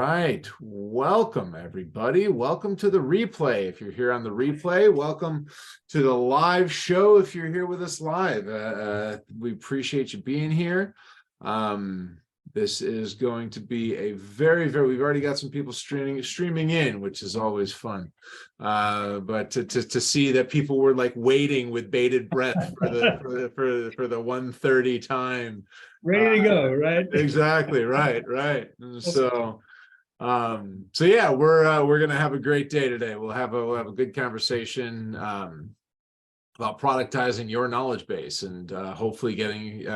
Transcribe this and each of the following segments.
right. Welcome, everybody. Welcome to the replay. If you're here on the replay, welcome to the live show. If you're here with us live, we appreciate you being here. This is going to be a we've already got some people streaming in, which is always fun. But to see that people were like waiting with bated breath for the 1:30 time. Ready to go, right? Exactly, right. So yeah, we're gonna have a great day today. We'll have a good conversation about productizing your knowledge base and hopefully getting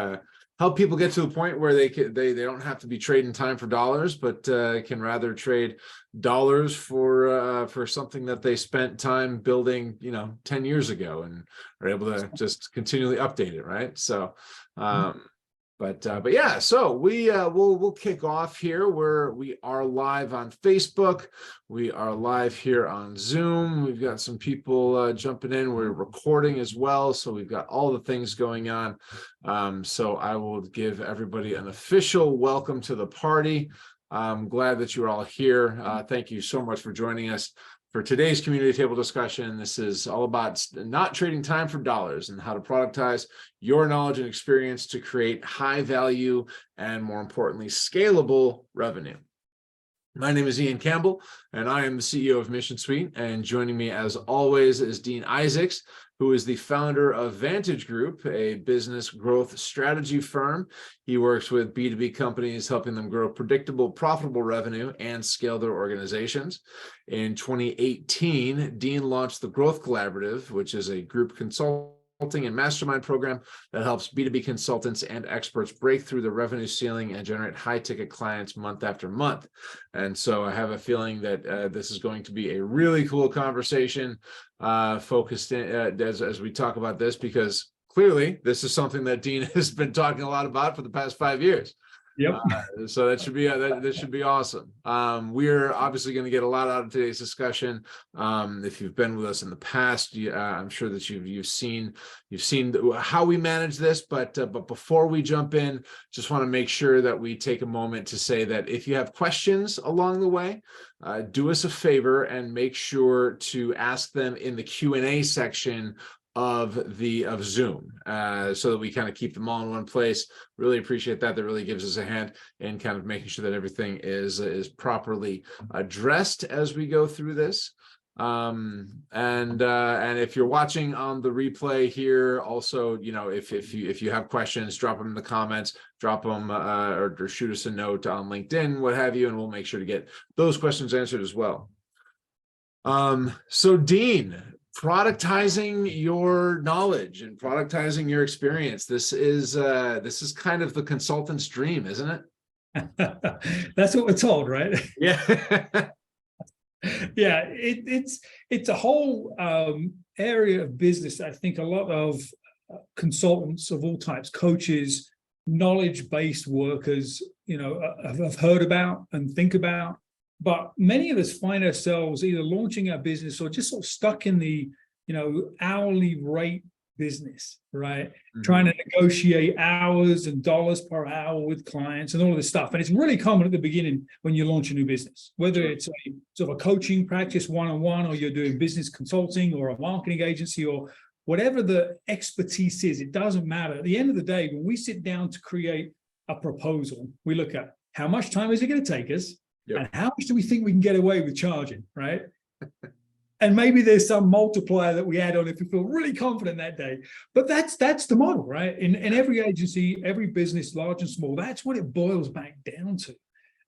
help people get to a point where they don't have to be trading time for dollars, but can rather trade dollars for something that they spent time building 10 years ago and are able to just continually update it, right? So but yeah, so we'll kick off here. We are live on Facebook. We are live here on Zoom. We've got some people jumping in. We're recording as well, so we've got all the things going on. So I will give everybody an official welcome to the party. I'm glad that you're all here. Thank you so much for joining us for today's community table discussion. This is all about not trading time for dollars and how to productize your knowledge and experience to create high value and, more importantly, scalable revenue. My name is Ian Campbell, and I am the CEO of Mission Suite. And joining me, as always, is Dean Isaacs, who is the founder of Vantage Group, a business growth strategy firm. He works with B2B companies, helping them grow predictable, profitable revenue and scale their organizations. In 2018, Dean launched the Growth Collaborative, which is a group consulting and mastermind program that helps B2B consultants and experts break through the revenue ceiling and generate high-ticket clients month after month. And so I have a feeling that this is going to be a really cool conversation focused in, as we talk about this, because clearly this is something that Dean has been talking a lot about for the past 5 years. Yep. So that should be that should be awesome. We're obviously going to get a lot out of today's discussion. If you've been with us in the past, I'm sure that you've seen how we manage this. But before we jump in, just want to make sure that we take a moment to say that if you have questions along the way, do us a favor and make sure to ask them in the Q&A section of Zoom, so that we kind of keep them all in one place. Really appreciate that. That really gives us a hand in kind of making sure that everything is properly addressed as we go through this. And if you're watching on the replay here, also, if you have questions, drop them in the comments, drop them or shoot us a note on LinkedIn, what have you, and we'll make sure to get those questions answered as well. So Dean, productizing your knowledge and productizing your experience. This is kind of the consultant's dream, isn't it? That's what we're told, right? Yeah. Yeah, it's a whole area of business. I think a lot of consultants of all types, coaches, knowledge-based workers, have heard about and think about. But many of us find ourselves either launching our business or just sort of stuck in the, hourly rate business, right? Mm-hmm. Trying to negotiate hours and dollars per hour with clients and all of this stuff. And it's really common at the beginning when you launch a new business, whether it's a sort of a coaching practice one-on-one, or you're doing business consulting or a marketing agency or whatever the expertise is. It doesn't matter. At the end of the day, when we sit down to create a proposal, we look at how much time is it going to take us? Yep. And how much do we think we can get away with charging, right? And maybe there's some multiplier that we add on if we feel really confident that day. But that's the model, right? In every agency, every business, large and small, that's what it boils back down to.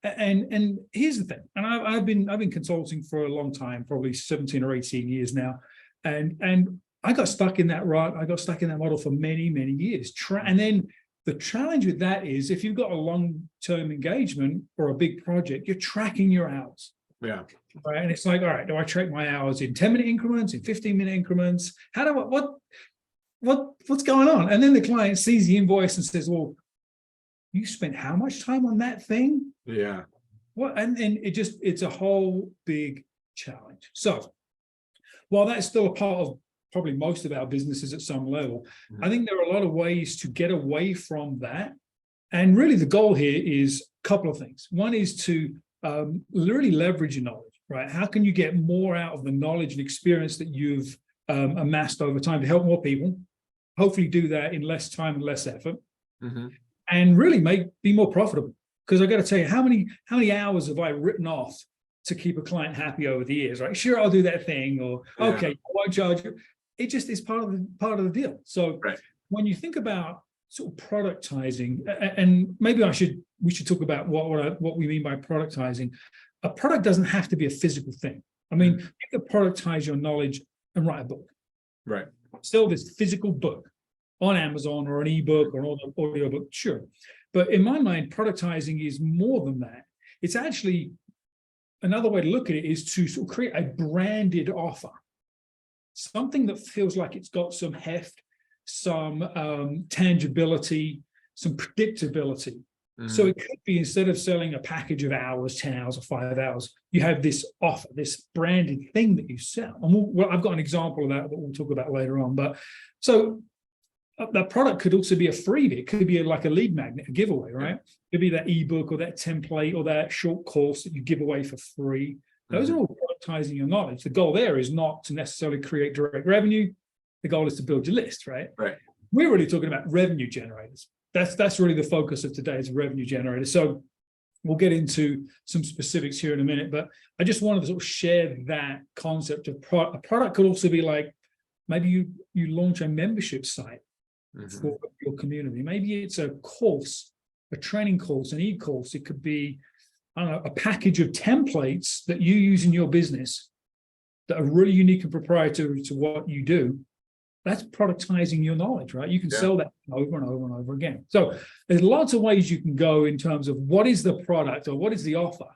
And here's the thing. And I've been consulting for a long time, probably 17 or 18 years now. And I got stuck in that rut. I got stuck in that model for many, many years. And then the challenge with that is if you've got a long-term engagement or a big project, you're tracking your hours. Yeah. Right. And it's like, all right, do I track my hours in 10-minute increments, in 15-minute increments? What's going on? And then the client sees the invoice and says, well, you spent how much time on that thing? Yeah. What? And it's a whole big challenge. So while that's still a part of probably most of our businesses at some level, I think there are a lot of ways to get away from that. And really the goal here is a couple of things. One is to literally leverage your knowledge, right? How can you get more out of the knowledge and experience that you've amassed over time to help more people? Hopefully do that in less time and less effort, and really be more profitable. Because I got to tell you, how many hours have I written off to keep a client happy over the years, right? Sure, I'll do that thing, or okay, I won't charge you. It just is part of the deal. So when you think about sort of productizing, and maybe we should talk about what we mean by productizing. A product doesn't have to be a physical thing. I mean, you can productize your knowledge and write a book. Right. Still this physical book on Amazon or an ebook or an audio book, sure. But in my mind, productizing is more than that. It's actually, another way to look at it is to sort of create a branded offer. Something that feels like it's got some heft, some tangibility, some predictability. So it could be, instead of selling a package of hours, 10 hours or 5 hours, you have this offer, this branded thing that you sell. And I've got an example of that we'll talk about later on. But so that product could also be a freebie. It could be like a lead magnet, a giveaway, right? It could be that ebook or that template or that short course that you give away for free. Those are all productizing your knowledge. The goal there is not to necessarily create direct revenue. The goal is to build your list, right? Right. We're really talking about revenue generators. That's really the focus of today's revenue generator. So we'll get into some specifics here in a minute, but I just wanted to sort of share that concept of a product. Could also be like, maybe you launch a membership site for your community. Maybe it's a course, a training course, an e-course. It could be, I don't know, a package of templates that you use in your business that are really unique and proprietary to what you do. That's productizing your knowledge, right? You can sell that over and over and over again. So there's lots of ways you can go in terms of what is the product or what is the offer.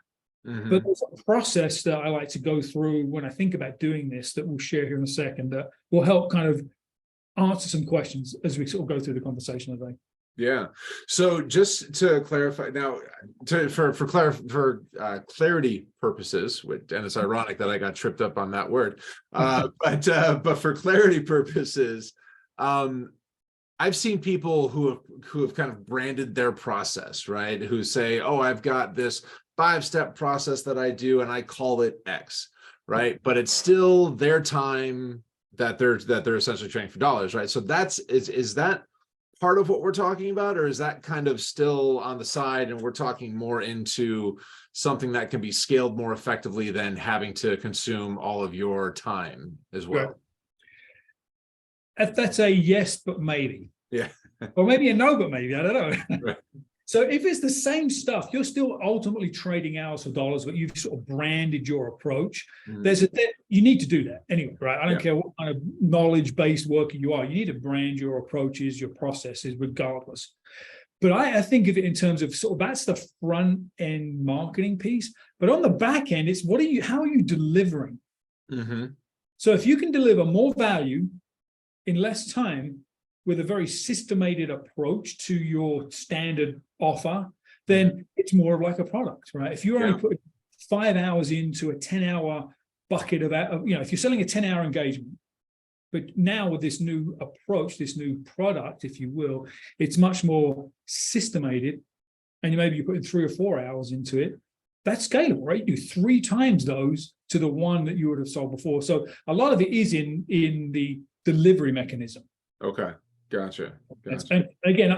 But there's a process that I like to go through when I think about doing this that we'll share here in a second that will help kind of answer some questions as we sort of go through the conversation today. Yeah. So just to clarify now, for clarity purposes, and it's ironic that I got tripped up on that word, but for clarity purposes, I've seen people who have kind of branded their process, right? Who say, "Oh, I've got this 5-step process that I do, and I call it X," right? But it's still their time that they're essentially trading for dollars, right? So is that part of what we're talking about, or is that kind of still on the side and we're talking more into something that can be scaled more effectively than having to consume all of your time as well? Right. That's a yes, but maybe. Yeah. Or maybe a no, but maybe, I don't know. Right. So if it's the same stuff, you're still ultimately trading hours for dollars, but you've sort of branded your approach. You need to do that anyway, right? I don't care what kind of knowledge-based worker you are. You need to brand your approaches, your processes, regardless. But I think of it in terms of sort of that's the front end marketing piece. But on the back end, it's how are you delivering? So if you can deliver more value in less time with a very systemated approach to your standard offer, then it's more of like a product, right? If you only put 5 hours into a 10-hour bucket of, if you're selling a 10-hour engagement, but now with this new approach, this new product, if you will, it's much more systemated, and maybe you're putting 3 or 4 hours into it, that's scalable, right? You do 3 times those to the one that you would have sold before. So a lot of it is in the delivery mechanism. Okay. Gotcha. And again,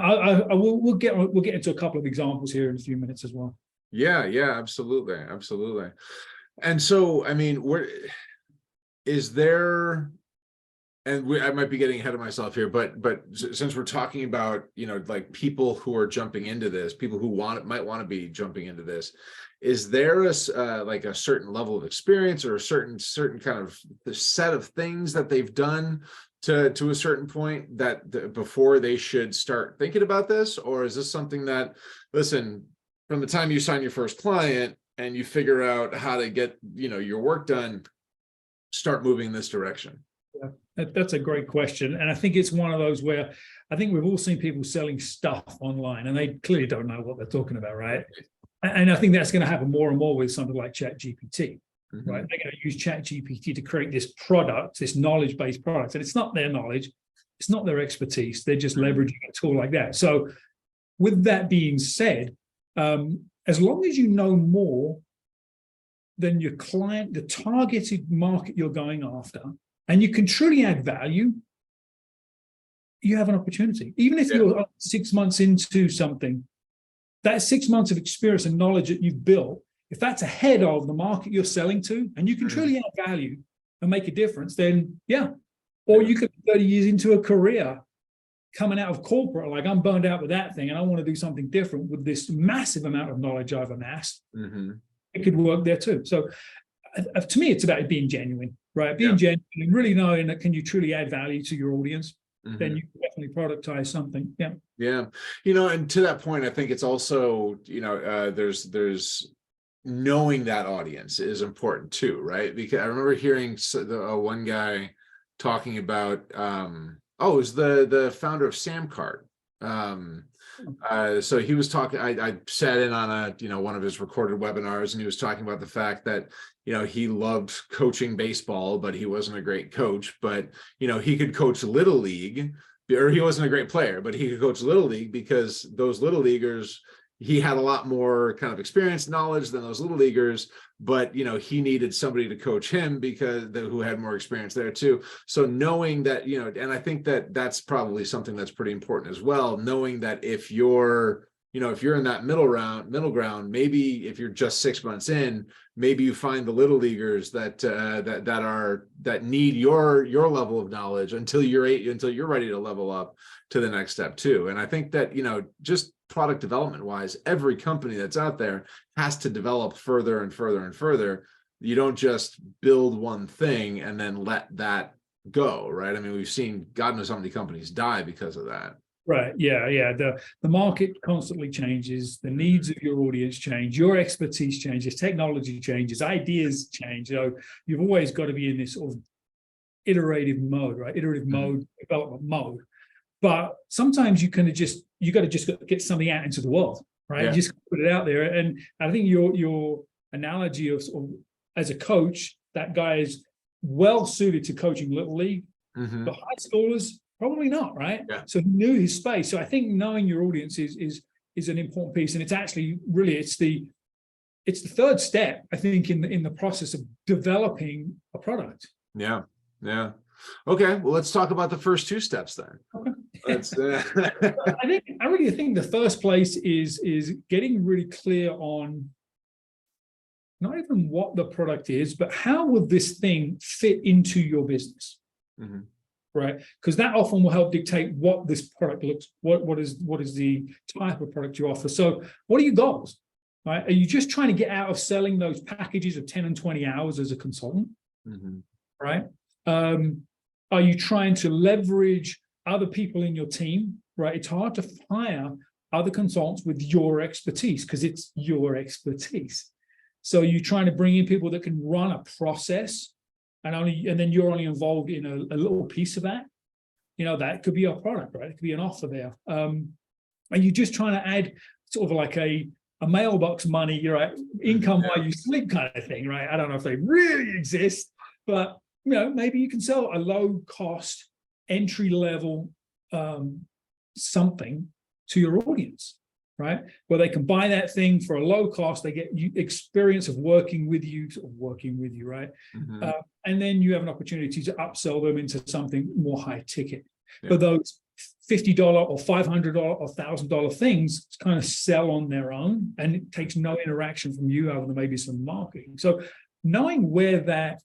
we'll get into a couple of examples here in a few minutes as well. Yeah, absolutely. And so, I mean, is there, and I might be getting ahead of myself here, but since we're talking about, like people who are jumping into this, people who might want to be jumping into this, is there like a certain level of experience or a certain kind of the set of things that they've done to a certain point that before they should start thinking about this? Or is this something that, listen, from the time you sign your first client and you figure out how to get, your work done, start moving in this direction? Yeah, that's a great question. And I think it's one of those where I think we've all seen people selling stuff online and they clearly don't know what they're talking about, right? And I think that's going to happen more and more with something like ChatGPT. Right? They're going to use ChatGPT to create this product, this knowledge-based product. And it's not their knowledge, it's not their expertise. They're just leveraging a tool like that. So with that being said, as long as you know more then your client, the targeted market you're going after, and you can truly add value, you have an opportunity. Even if you're 6 months into something, that 6 months of experience and knowledge that you've built, if that's ahead of the market you're selling to, and you can truly add value and make a difference, then or you could be 30 years into a career coming out of corporate, like I'm burned out with that thing and I want to do something different with this massive amount of knowledge I've amassed. It could work there too. So to me, it's about being genuine, right? Being genuine and really knowing that can you truly add value to your audience, then you can definitely productize something. Yeah. You know, and to that point, I think it's also, you know, there's knowing that audience is important too, right? Because I remember hearing one guy talking about, it was the founder of Samcart. So he was talking, I sat in on one of his recorded webinars, and he was talking about the fact that, you know, he loved coaching baseball, but he wasn't a great coach, but, you know, he could coach Little League, or he wasn't a great player, but he could coach Little League because those Little Leaguers, he had a lot more kind of experience, knowledge than those Little Leaguers, but, you know, he needed somebody to coach him because who had more experience there too. So knowing that, you know, and I think that that's probably something that's pretty important as well, knowing that if you're in that middle ground, maybe if you're just 6 months in, maybe you find the Little Leaguers that need your level of knowledge until you're ready to level up to the next step too. And I think that, you know, just product development wise, every company that's out there has to develop further and further and further. You don't just build one thing and then let that go, right? I mean, we've seen God knows how many companies die because of that. Right. Yeah. The market constantly changes. The needs of your audience change. Your expertise changes. Technology changes. Ideas change. So you've always got to be in this sort of iterative mode, right? Iterative mode, development mode. But sometimes you got to just get something out into the world, right? You just put it out there. And I think your analogy of as a coach, that guy is well suited to coaching Little League, but high schoolers, probably not, right? So he knew his space. So I think knowing your audience is an important piece, and it's actually really it's the third step, I think, in the process of developing a product. Yeah. Okay, well, let's talk about the first two steps then. I really think the first place is getting really clear on not even what the product is, but how will this thing fit into your business, right? Because that often will help dictate what this product looks. What is the type of product you offer? So, what are your goals? Right? Are you just trying to get out of selling those packages of 10 and 20 hours as a consultant? Right? Are you trying to leverage other people in your team? Right? It's hard to hire other consultants with your expertise because it's your expertise. So you're trying to bring in people that can run a process, and then you're only involved in a little piece of that. You know, that could be a product, right? It could be an offer there. Are you just trying to add sort of like a mailbox money, you're right, income while you sleep kind of thing, right? I don't know if they really exist, but you know, maybe you can sell a low cost, entry level something to your audience, right? Where they can buy that thing for a low cost, they get experience of working with you, right? And then you have an opportunity to upsell them into something more high ticket. But those $50 or $500 or $1,000 things kind of sell on their own, and it takes no interaction from you other than maybe some marketing. So knowing where that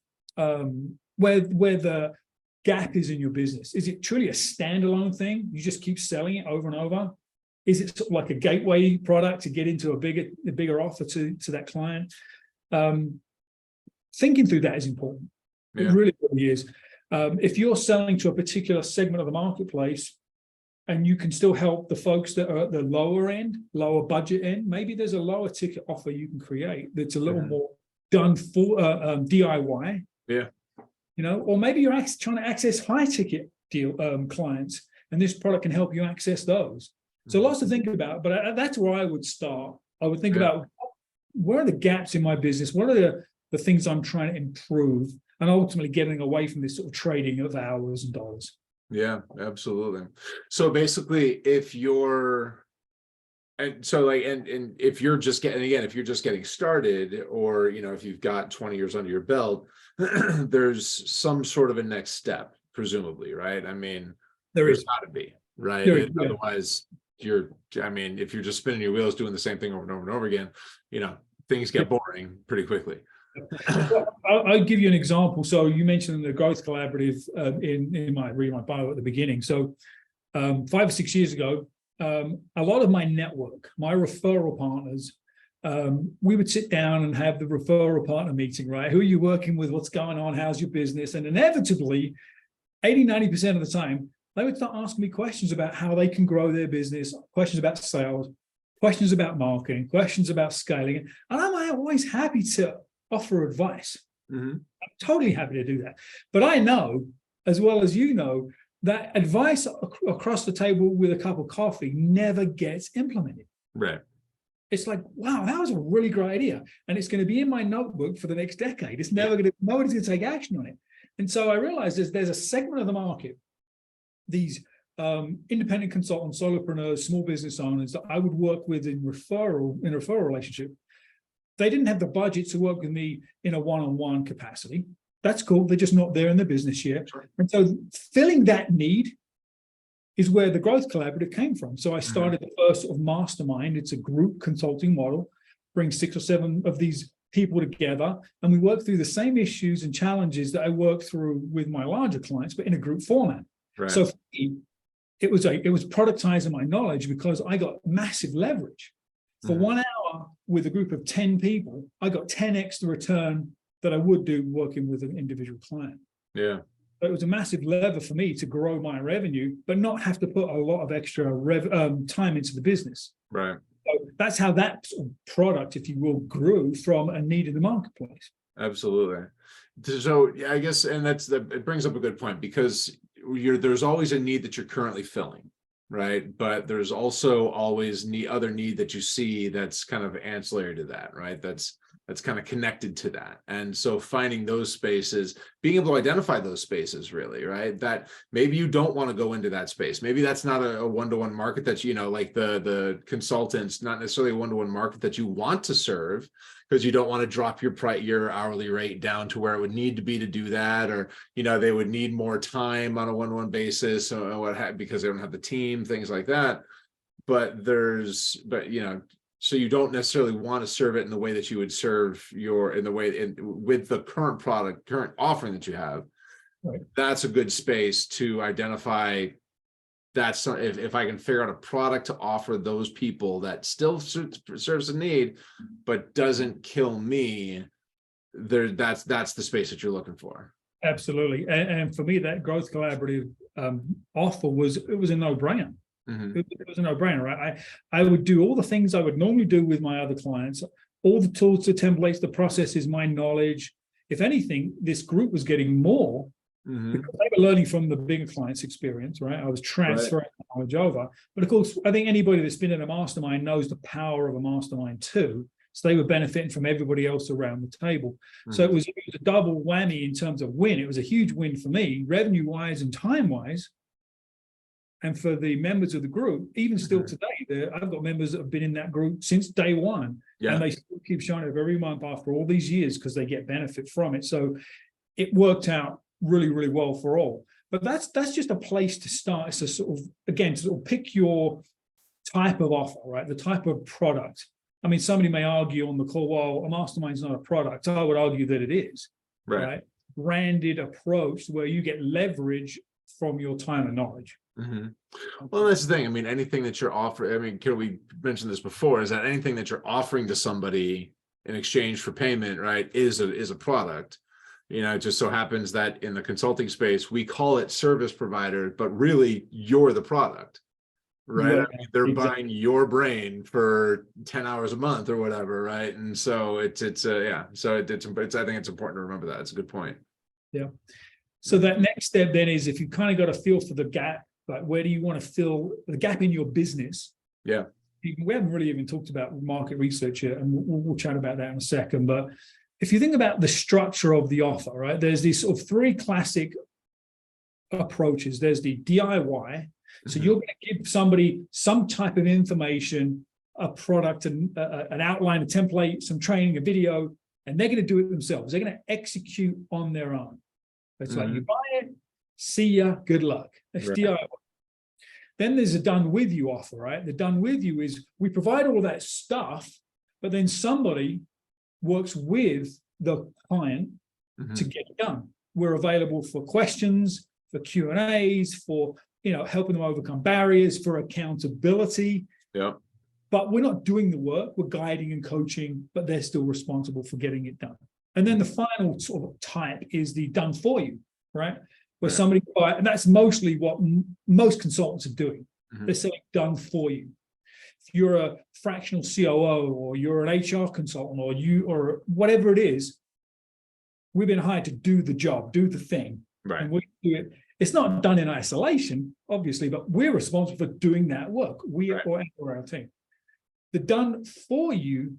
where the gap is in your business, is it truly a standalone thing? You just keep selling it over and over? Is it sort of like a gateway product to get into a bigger offer to that client? Thinking through that is important. It really is. If you're selling to a particular segment of the marketplace, and you can still help the folks that are at the lower end, lower budget end, maybe there's a lower ticket offer you can create that's a little more done for DIY. You know, or maybe you're trying to access high ticket clients, and this product can help you access those. So lots to think about, but that's where I would start. I would think about where are the gaps in my business? What are the things I'm trying to improve? And ultimately getting away from this sort of trading of hours and dollars. Yeah, absolutely. So basically, if you're And so like, and if you're just getting, again, if you're just getting started, or, if you've got 20 years under your belt, there's some sort of a next step, presumably, right? I mean, There there's is. got to be, right? There is, yeah. Otherwise, if you're just spinning your wheels doing the same thing over and over and over again, things get boring pretty quickly. I'll give you an example. So you mentioned the Growth Collaborative in my bio at the beginning. So 5 or 6 years ago, a lot of my network, my referral partners, we would sit down and have the referral partner meeting, right? Who are you working with? What's going on? How's your business? And inevitably, 80–90% of the time, they would start asking me questions about how they can grow their business, questions about sales, questions about marketing, questions about scaling. And I'm always happy to offer advice. Mm-hmm. I'm totally happy to do that. But I know, as well as you know, that advice across the table with a cup of coffee never gets implemented. Right. It's like, wow, that was a really great idea. And it's going to be in my notebook for the next decade. It's never going to, nobody's going to take action on it. And so I realized there's a segment of the market, these independent consultants, solopreneurs, small business owners that I would work with in a referral relationship. They didn't have the budget to work with me in a one-on-one capacity. That's cool. They're just not there in the business yet. Sure. And so filling that need is where the Growth Collaborative came from. So I started the first sort of mastermind. It's a group consulting model, bring 6 or 7 of these people together, and we work through the same issues and challenges that I work through with my larger clients, but in a group format. Right. So for me, it was productizing my knowledge, because I got massive leverage. For 1 hour with a group of 10 people, I got 10x the return that I would do working with an individual client. Yeah. But it was a massive lever for me to grow my revenue, but not have to put a lot of extra time into the business. Right. So that's how that product, if you will, grew from a need in the marketplace. Absolutely. So yeah, I guess, and it brings up a good point, because there's always a need that you're currently filling, right? But there's also always other need that you see that's kind of ancillary to that, right? That's kind of connected to that. And so finding those spaces, being able to identify those spaces, really, right? That maybe you don't want to go into that space. Maybe that's not a one-to-one market that, like the consultants, not necessarily a one-to-one market that you want to serve, because you don't want to drop your hourly rate down to where it would need to be to do that, or they would need more time on a one-to-one basis, or because they don't have the team, things like that. So you don't necessarily want to serve it in the way that you would serve with the current offering that you have. Right. That's a good space to identify. That's if I can figure out a product to offer those people that still serves a need, but doesn't kill me. That's the space that you're looking for. Absolutely, and for me, that Growth Collaborative offer was a no-brainer. Mm-hmm. It was a no-brainer, right? I would do all the things I would normally do with my other clients, all the tools, the templates, the processes, my knowledge. If anything, this group was getting more because they were learning from the bigger clients' experience, right? I was transferring knowledge over. But of course, I think anybody that's been in a mastermind knows the power of a mastermind too. So they were benefiting from everybody else around the table. Mm-hmm. So it was a double whammy in terms of win. It was a huge win for me, revenue-wise and time-wise. And for the members of the group, even still today, I've got members that have been in that group since day one. Yeah. And they still keep showing up every month after all these years because they get benefit from it. So it worked out really, really well for all. But that's just a place to start. It's a sort of pick your type of offer, right? The type of product. I mean, somebody may argue on the call, well, a mastermind is not a product. I would argue that it is, right? Branded approach where you get leverage from your time and knowledge. Mm-hmm. Well, that's the thing. I mean, anything that you're offering, I mean, we mentioned this before, is that anything that you're offering to somebody in exchange for payment, right, is a product. It just so happens that in the consulting space, we call it service provider, but really you're the product, right? Yeah, I mean, they're buying your brain for 10 hours a month or whatever, right? And so I think it's important to remember that. It's a good point. Yeah. So that next step then is, if you kind of got a feel for the gap, like where do you want to fill the gap in your business? Yeah. We haven't really even talked about market research yet, and we'll chat about that in a second. But if you think about the structure of the offer, right, there's these sort of 3 classic approaches. There's the DIY. So you're going to give somebody some type of information a product and an outline, a template, some training, a video, and they're going to do it themselves. They're going to execute on their own. It's like you buy it, see ya, good luck. That's DIY. Then there's a done with you offer, right? The done with you is we provide all that stuff, but then somebody works with the client to get it done. We're available for questions, for Q&As, for helping them overcome barriers, for accountability. Yeah. But we're not doing the work, we're guiding and coaching, but they're still responsible for getting it done. And then the final sort of type is the done for you, right? Where somebody, and that's mostly what most consultants are doing. They're saying done for you. If you're a fractional COO or you're an HR consultant or whatever it is, we've been hired to do the job, do the thing. Right. And we do it. It's not done in isolation, obviously, but we're responsible for doing that work. We or our team. The done for you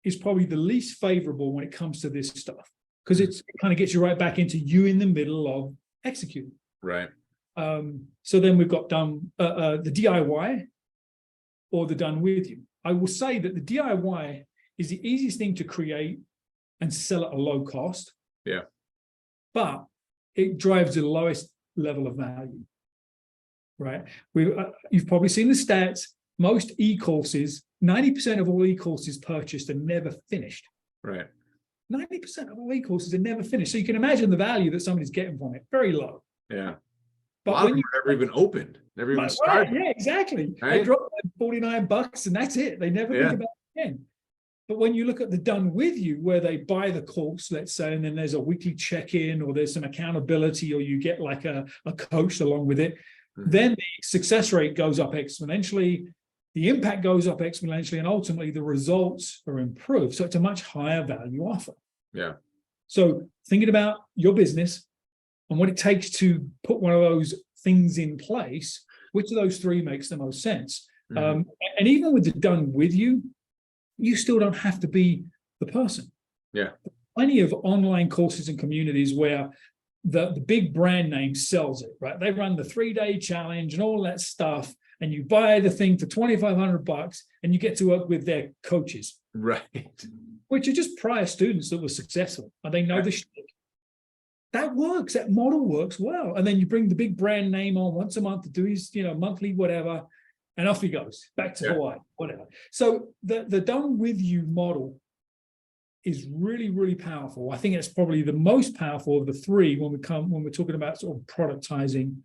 is probably the least favorable when it comes to this stuff, because it kind of gets you right back into you in the middle of executing. Right. So then we've got done the DIY or the done with you. I will say that the DIY is the easiest thing to create and sell at a low cost. Yeah. But it drives the lowest level of value. Right. You've probably seen the stats. Most e-courses, 90% of all e-courses purchased are never finished. Right. 90% of all e-courses are never finished. So you can imagine the value that somebody's getting from it. Very low. Yeah. But a lot of them are never even opened. Never even started. Yeah, exactly. Right? They drop $49 and that's it. They never think about it again. But when you look at the done with you, where they buy the course, let's say, and then there's a weekly check-in or there's some accountability or you get like a coach along with it, then the success rate goes up exponentially, the impact goes up exponentially, and ultimately the results are improved. So it's a much higher value offer. Yeah. So thinking about your business and what it takes to put one of those things in place, which of those three makes the most sense? And even with the done with you, you still don't have to be the person. Yeah. Plenty of online courses and communities where the big brand name sells it, right? They run the 3-day challenge and all that stuff, and you buy the thing for $2,500 and you get to work with their coaches. Right. Which are just prior students that were successful and they know the shit. That works, that model works well. And then you bring the big brand name on once a month to do his, monthly whatever, and off he goes, back to Hawaii, whatever. So the done with you model is really, really powerful. I think it's probably the most powerful of the three when we're talking about sort of productizing,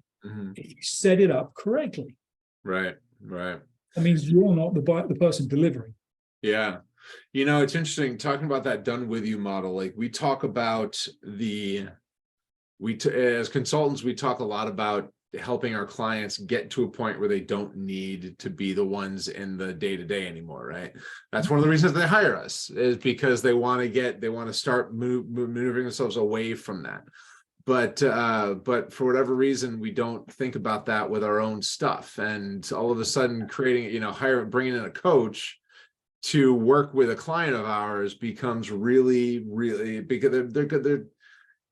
if you set it up correctly. Right, right. That means you're not the person delivering. Yeah. It's interesting talking about that done with you model. Like we talk about as consultants, we talk a lot about helping our clients get to a point where they don't need to be the ones in the day-to-day anymore, right? That's one of the reasons they hire us, is because they want to start maneuvering themselves away from that. But for whatever reason, we don't think about that with our own stuff. And all of a sudden creating, bringing in a coach to work with a client of ours becomes really, really, because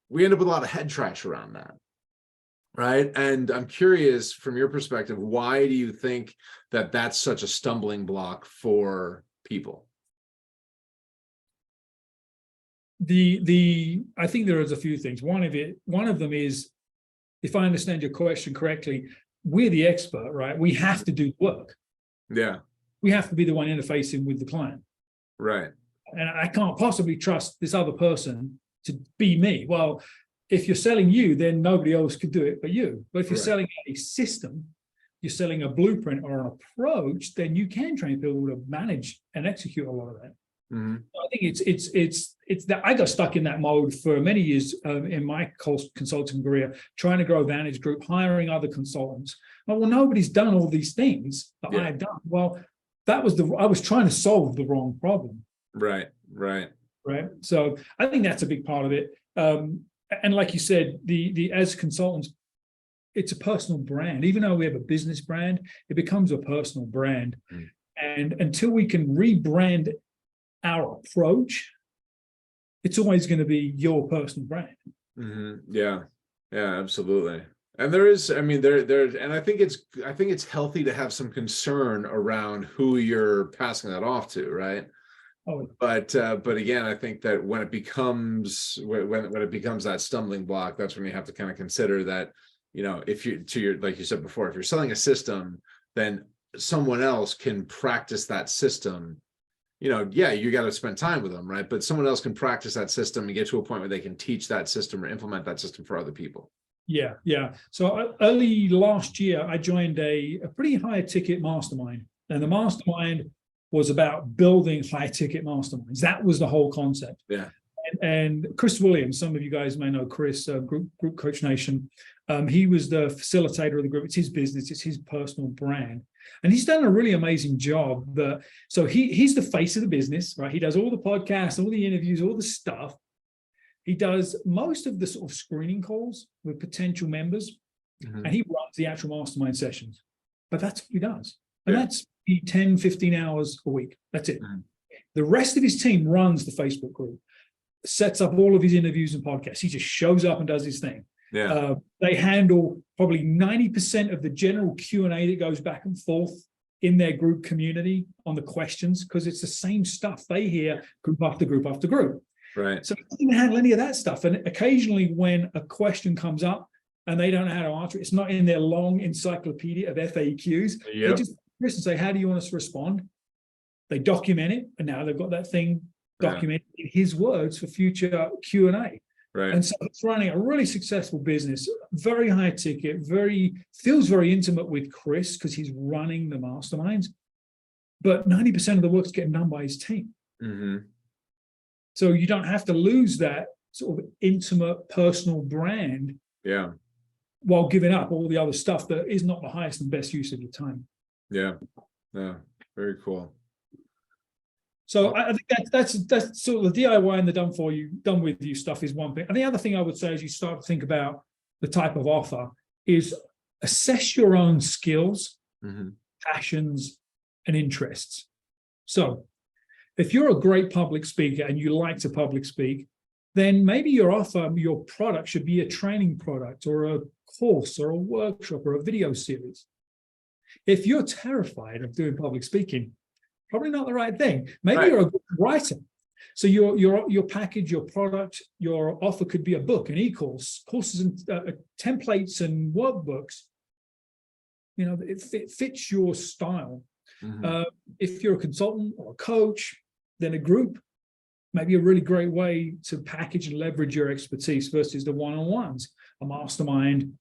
we end up with a lot of head trash around that. Right. And I'm curious, from your perspective, why do you think that that's such a stumbling block for people? I think there is a few things. One of them is, if I understand your question correctly, we're the expert, right? We have to do work. Yeah. We have to be the one interfacing with the client. Right. And I can't possibly trust this other person to be me. Well, if you're selling you, then nobody else could do it but you. But if you're selling a system, you're selling a blueprint or an approach, then you can train people to manage and execute a lot of that. I think it's that I got stuck in that mode for many years in my consulting career, trying to grow Vantage Group, hiring other consultants. Well, nobody's done all these things that I've done. Well, I was trying to solve the wrong problem. Right. So I think that's a big part of it. And like you said, as consultants, it's a personal brand. Even though we have a business brand, it becomes a personal brand. And until we can rebrand our approach, it's always going to be your personal brand. Yeah, absolutely. And there is, I mean, there, and I think it's healthy to have some concern around who you're passing that off to, right? Oh, But again, I think that when it becomes that stumbling block, that's when you have to kind of consider that, if like you said before, if you're selling a system, then someone else can practice that system. Yeah, you got to spend time with them, right? But someone else can practice that system and get to a point where they can teach that system or implement that system for other people. yeah, yeah. So early last year, I joined a pretty high ticket mastermind, and the mastermind was about building high ticket masterminds. That was the whole concept. Yeah. And Chris Williams, some of you guys may know Chris, Group Coach Nation. He was the facilitator of the group. It's his business, it's his personal brand. And he's done a really amazing job. So he's the face of the business, right? He does all the podcasts, all the interviews, all the stuff. He does most of the sort of screening calls with potential members, and he runs the actual mastermind sessions. But that's what he does. And that's 10, 15 hours a week. That's it. The rest of his team runs the Facebook group, sets up all of his interviews and podcasts. He just shows up and does his thing. Yeah. They handle probably 90% of the general Q&A that goes back and forth in their group community on the questions, because it's the same stuff they hear group after group after group. Right. So they didn't handle any of that stuff. And occasionally when a question comes up and they don't know how to answer it, it's not in their long encyclopedia of FAQs. They just listen, say, how do you want us to respond? They document it, and now they've got that thing documented in his words for future Q&A. Right. And so it's running a really successful business, very high ticket, feels very intimate with Chris because he's running the masterminds, but 90% of the work's getting done by his team. So you don't have to lose that sort of intimate personal brand while giving up all the other stuff that is not the highest and best use of your time. Yeah. Very cool. So I think that's sort of the DIY and the done with you stuff is one thing. And the other thing I would say as you start to think about the type of offer is assess your own skills, passions, and interests. So if you're a great public speaker and you like to public speak, then maybe your offer, your product should be a training product or a course or a workshop or a video series. If you're terrified of doing public speaking, probably not the right thing. Maybe you're a good writer. So your package, your product, your offer could be a book, an e-course, courses and templates and workbooks. It fits your style. If you're a consultant or a coach, then a group may be a really great way to package and leverage your expertise versus the one-on-ones, a mastermind,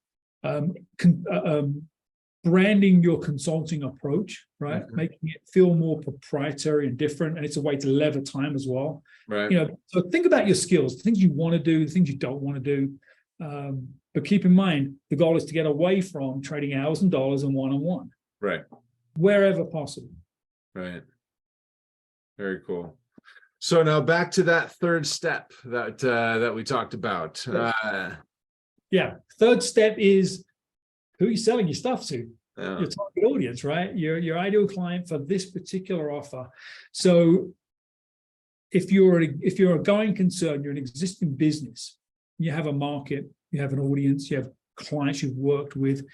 branding your consulting approach, right? Making it feel more proprietary and different. And it's a way to lever time as well. Right. So think about your skills, the things you want to do, the things you don't want to do. But keep in mind, the goal is to get away from trading hours and dollars and one-on-one. Right. Wherever possible. Right. Very cool. So now back to that third step that we talked about. Third step is who are you selling your stuff to? Your target audience, right? Your ideal client for this particular offer. So if you're a going concern, you're an existing business, you have a market, you have an audience, you have clients you've worked with,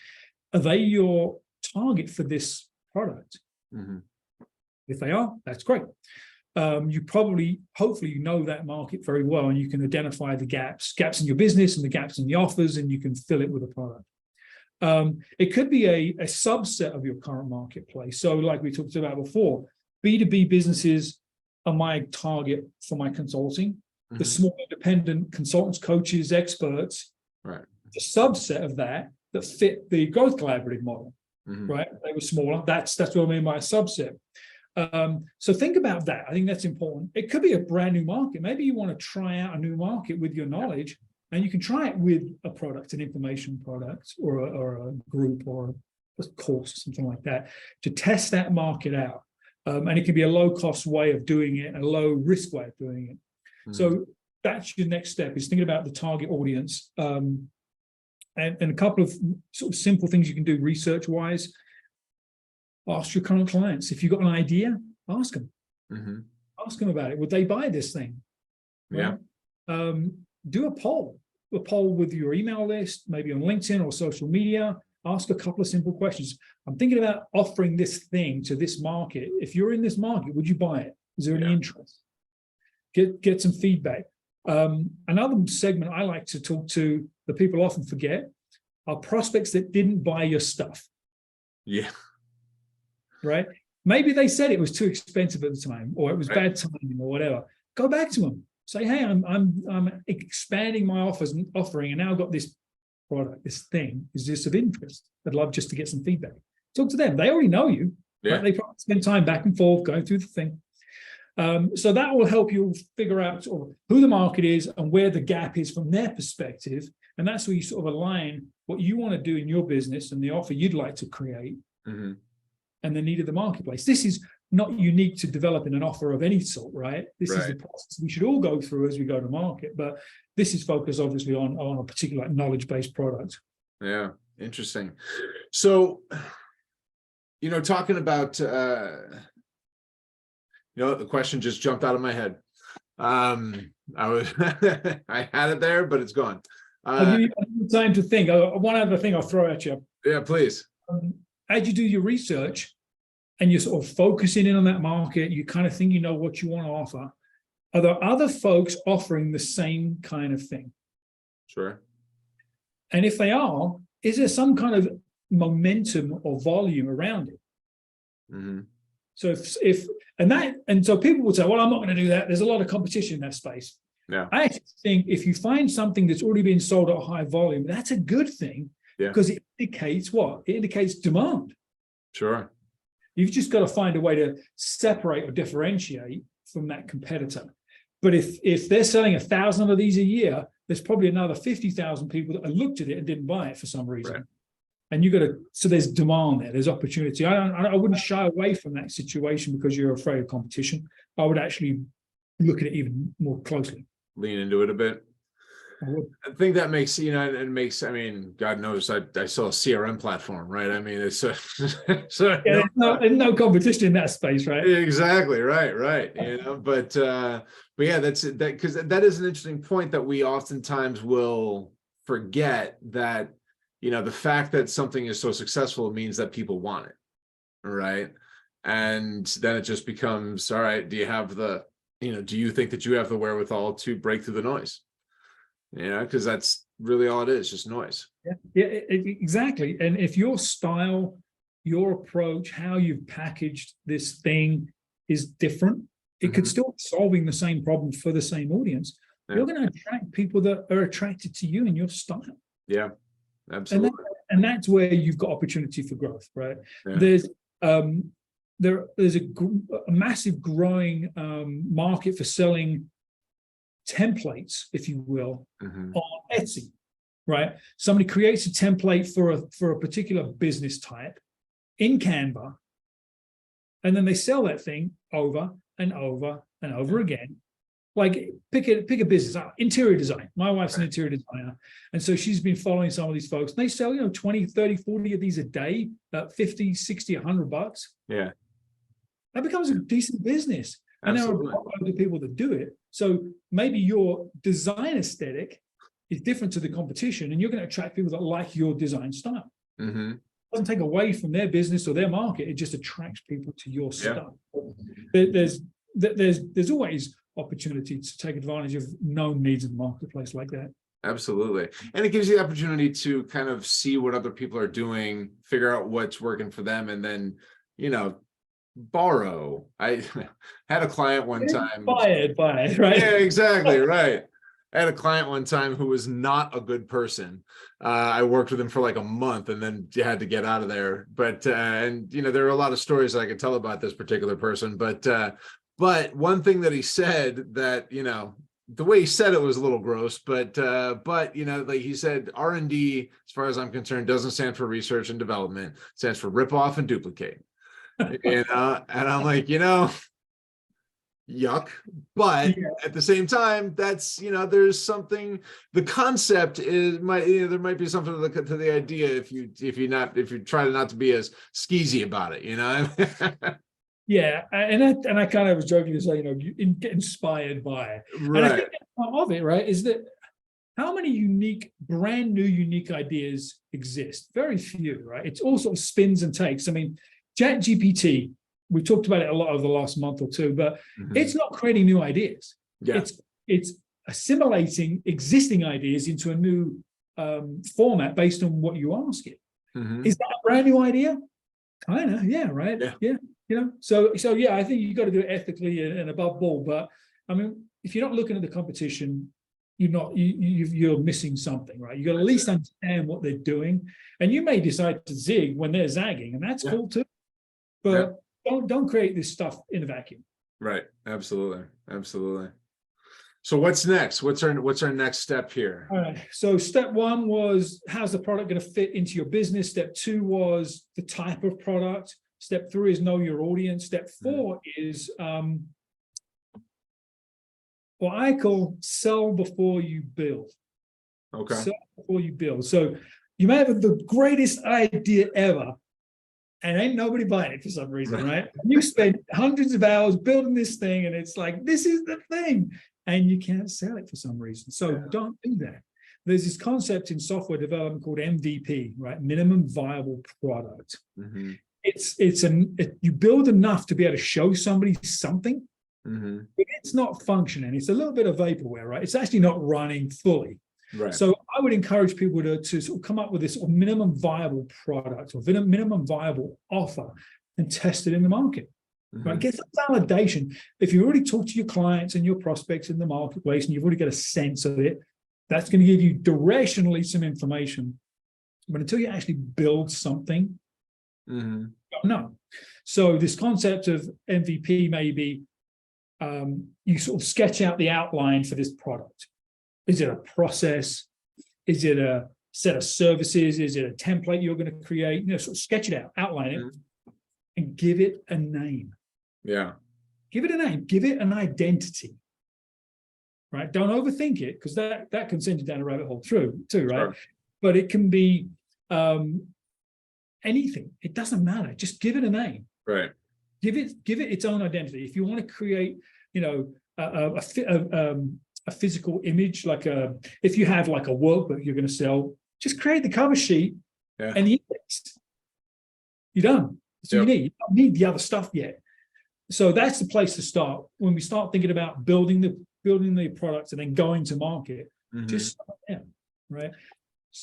are they your target for this product? If they are, that's great. Hopefully you know that market very well, and you can identify the gaps in your business and the gaps in the offers, and you can fill it with a product. It could be a subset of your current marketplace. So like we talked about before, B2B businesses are my target for my consulting. The small independent consultants, coaches, experts, right? The subset of that fit the growth collaborative model, right? They were smaller. That's what I mean by a subset. So think about that. I think that's important. It could be a brand new market. Maybe you want to try out a new market with your knowledge, and you can try it with a product, an information product, or a group, or a course, or something like that, to test that market out. And it can be a low-cost way of doing it, a low-risk way of doing it. So that's your next step, is thinking about the target audience. And a couple of sort of simple things you can do research-wise. Ask your current clients. If you've got an idea, ask them. Ask them about it. Would they buy this thing? Right? Do a poll. a poll with your email list, maybe on LinkedIn or social media. Ask a couple of simple questions. I'm thinking about offering this thing to this market. If you're in this market, would you buy it? Is there any interest? Get some feedback. Another segment I like to talk to, the people often forget, are prospects that didn't buy your stuff. Yeah. Right? Maybe they said it was too expensive at the time, or it was bad timing, or whatever. Go back to them. Say, hey, I'm expanding my offering, and now I've got this product, this thing. Is this of interest? I'd love just to get some feedback. Talk to them. They already know you. Yeah. Right? They probably spend time back and forth going through the thing. So that will help you figure out sort of who the market is and where the gap is from their perspective. And that's where you sort of align what you want to do in your business and the offer you'd like to create and the need of the marketplace. This is not unique to developing an offer of any sort, right? This is the process we should all go through as we go to market. But this is focused obviously on a particular knowledge-based product. Yeah, interesting. So, talking about, the question just jumped out of my head. I had it there, but it's gone. I'll give you time to think. One other thing I'll throw at you. Yeah, please. As you do your research and you're sort of focusing in on that market, you kind of think you know what you want to offer. Are there other folks offering the same kind of thing? Sure. And if they are, is there some kind of momentum or volume around it? So so people would say, well, I'm not going to do that. There's a lot of competition in that space. Yeah. I actually think if you find something that's already been sold at a high volume, that's a good thing because it indicates what? It indicates demand. Sure. You've just got to find a way to separate or differentiate from that competitor. But if they're selling 1,000 of these a year, there's probably another 50,000 people that looked at it and didn't buy it for some reason. Right. And so there's demand there, there's opportunity. I wouldn't shy away from that situation because you're afraid of competition. I would actually look at it even more closely. Lean into it a bit. I think that makes, God knows I saw a CRM platform, right? I mean, it's there's no competition in that space, right? Exactly. Right. But yeah, because that is an interesting point that we oftentimes will forget that, the fact that something is so successful means that people want it. Right. And then it just becomes, all right, do you have do you think that you have the wherewithal to break through the noise? Because that's really all it is, just noise. Yeah, exactly. And if your style, your approach, how you've packaged this thing is different, it could still be solving the same problem for the same audience. Yeah. You're going to attract people that are attracted to you and your style. Yeah, absolutely. And that's where you've got opportunity for growth, right? Yeah. There's a massive growing market for selling templates, if you will, on Etsy, right? Somebody creates a template for a particular business type in Canva, and then they sell that thing over and over and over again. Like pick a business, interior design. My wife's an interior designer, and so she's been following some of these folks. They sell 20, 30, 40 of these a day, 50, 60, $100. Yeah. That becomes a decent business. And absolutely. There are a lot of people that do it. So maybe your design aesthetic is different to the competition, and you're going to attract people that like your design style. It doesn't take away from their business or their market. It just attracts people to your stuff. There's always opportunity to take advantage of known needs in the marketplace like that. Absolutely. And it gives you the opportunity to kind of see what other people are doing, figure out what's working for them, and then, borrow. I had a client one time. Buy it, right? Yeah, exactly, right. I had a client one time who was not a good person. I worked with him for like a month and then had to get out of there. But there are a lot of stories I could tell about this particular person. But one thing that he said that, the way he said it was a little gross, but like he said, R&D, as far as I'm concerned, doesn't stand for research and development. It stands for rip off and duplicate. And I'm like, yuck. But at the same time, that's, there's something, the concept is there might be something to the idea if you try not to be as skeezy about it, Yeah, and I kind of was joking to say, you get inspired by it. Right. And I think part of it, right, is that how many brand new unique ideas exist? Very few, right? It's all sort of spins and takes. I mean, ChatGPT, we talked about it a lot over the last month or two, but it's not creating new ideas. Yeah. It's assimilating existing ideas into a new format based on what you ask it. Is that a brand new idea? Kind of, yeah, right? Yeah. You know, so yeah, I think you got to do it ethically and above board. But I mean, if you're not looking at the competition, you're missing something, right? You got to at least understand what they're doing, and you may decide to zig when they're zagging, and that's cool too. But don't create this stuff in a vacuum. Right. Absolutely. Absolutely. So what's next? What's our next step here? All right. So step one was, how's the product going to fit into your business? Step two was the type of product. Step three is know your audience. Step four is what I call sell before you build. Okay. Sell before you build. So you may have the greatest idea ever, and ain't nobody buying it for some reason, right? You spend hundreds of hours building this thing, and it's like, this is the thing, and you can't sell it for some reason. So don't do that. There's this concept in software development called MVP, right? Minimum viable product. You build enough to be able to show somebody something, but it's not functioning. It's a little bit of vaporware, right? It's actually not running fully. Right. So I would encourage people to sort of come up with this sort of minimum viable product or minimum viable offer and test it in the market. Right? Get some validation. If you already talk to your clients and your prospects in the marketplace and you've already got a sense of it, that's going to give you directionally some information. But until you actually build something, you don't know. So this concept of MVP may be you sort of sketch out the outline for this product. Is it a process? Is it a set of services? Is it a template you're going to create? You know, sort of sketch it out, outline it, and give it a name. Yeah. Give it a name. Give it an identity. Right? Don't overthink it, because that can send you down a rabbit hole too, right? Sure. But it can be anything. It doesn't matter. Just give it a name. Right. Give it its own identity. If you want to create, you know, a physical image, like if you have like a workbook you're going to sell, just create the cover sheet and the index. You're done. That's what you need. You don't need the other stuff yet. So that's the place to start. When we start thinking about building the products and then going to market, just start there, right?